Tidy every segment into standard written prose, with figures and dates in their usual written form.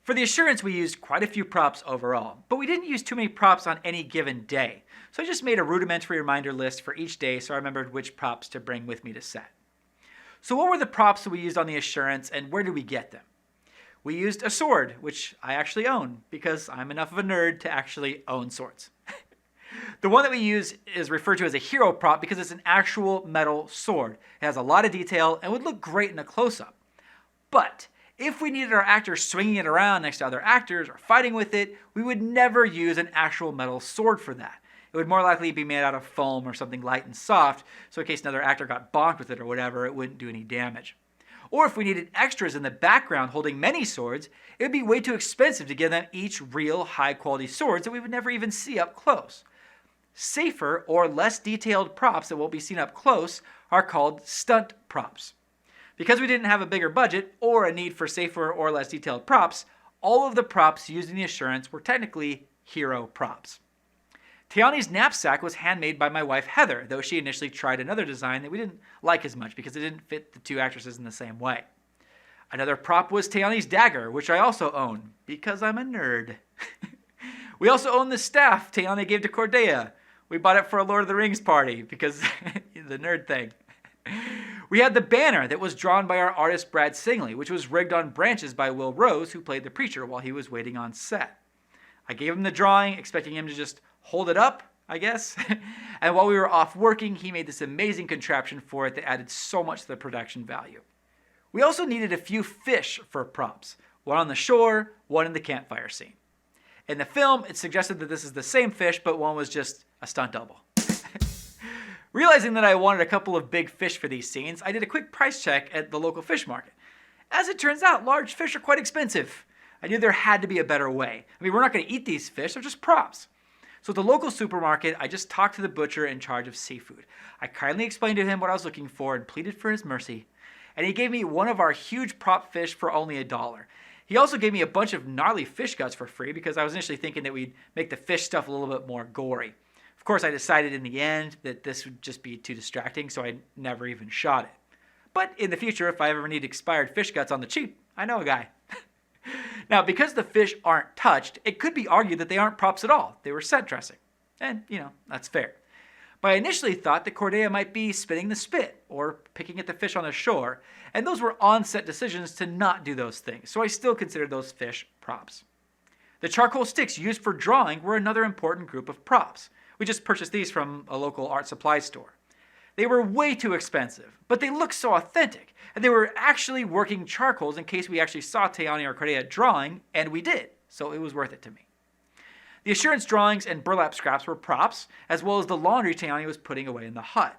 For the assurance, we used quite a few props overall, but we didn't use too many props on any given day. So I just made a rudimentary reminder list for each day so I remembered which props to bring with me to set. So what were the props that we used on the assurance and where did we get them? We used a sword, which I actually own because I'm enough of a nerd to actually own swords. The one that we use is referred to as a hero prop because it's an actual metal sword. It has a lot of detail and would look great in a close-up. But if we needed our actors swinging it around next to other actors or fighting with it, we would never use an actual metal sword for that. It would more likely be made out of foam or something light and soft, so in case another actor got bonked with it or whatever, it wouldn't do any damage. Or if we needed extras in the background holding many swords, it would be way too expensive to give them each real high-quality swords that we would never even see up close. Safer or less detailed props that won't be seen up close are called stunt props. Because we didn't have a bigger budget or a need for safer or less detailed props, all of the props used in the assurance were technically hero props. Tiani's knapsack was handmade by my wife Heather, though she initially tried another design that we didn't like as much because it didn't fit the two actresses in the same way. Another prop was Tiani's dagger, which I also own because I'm a nerd. We also own the staff Tiani gave to Cordelia. We bought it for a Lord of the Rings party because the nerd thing. We had the banner that was drawn by our artist Brad Singley, which was rigged on branches by Will Rose, who played the preacher while he was waiting on set. I gave him the drawing, expecting him to just hold it up, I guess. And while we were off working, he made this amazing contraption for it that added so much to the production value. We also needed a few fish for props, one on the shore, one in the campfire scene. In the film, it suggested that this is the same fish, but one was just a stunt double. Realizing that I wanted a couple of big fish for these scenes, I did a quick price check at the local fish market. As it turns out, large fish are quite expensive. I knew there had to be a better way. I mean, we're not going to eat these fish, they're just props. So at the local supermarket, I just talked to the butcher in charge of seafood. I kindly explained to him what I was looking for and pleaded for his mercy. And he gave me one of our huge prop fish for only $1. He also gave me a bunch of gnarly fish guts for free because I was initially thinking that we'd make the fish stuff a little bit more gory. Of course, I decided in the end that this would just be too distracting, so I never even shot it. But in the future, if I ever need expired fish guts on the cheap, I know a guy. Now, because the fish aren't touched, it could be argued that they aren't props at all. They were set dressing. And, that's fair. But I initially thought that Cordelia might be spinning the spit or picking at the fish on the shore, and those were on-set decisions to not do those things, so I still considered those fish props. The charcoal sticks used for drawing were another important group of props. We just purchased these from a local art supply store. They were way too expensive, but they looked so authentic, and they were actually working charcoals in case we actually saw Tiani or Cordelia drawing, and we did, so it was worth it to me. The assurance drawings and burlap scraps were props, as well as the laundry Tiani was putting away in the hut.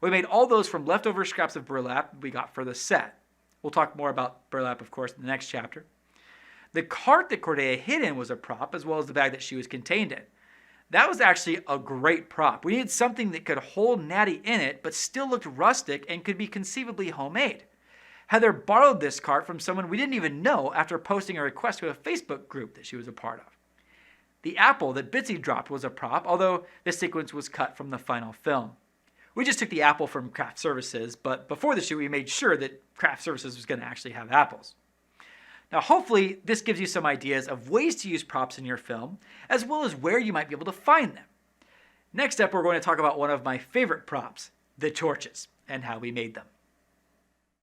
We made all those from leftover scraps of burlap we got for the set. We'll talk more about burlap, of course, in the next chapter. The cart that Cordelia hid in was a prop, as well as the bag that she was contained in. That was actually a great prop. We needed something that could hold Natty in it, but still looked rustic and could be conceivably homemade. Heather borrowed this cart from someone we didn't even know after posting a request to a Facebook group that she was a part of. The apple that Bitsy dropped was a prop, although this sequence was cut from the final film. We just took the apple from Craft Services, but before the shoot we made sure that Craft Services was going to actually have apples. Now hopefully this gives you some ideas of ways to use props in your film, as well as where you might be able to find them. Next up, we're going to talk about one of my favorite props, the torches, and how we made them.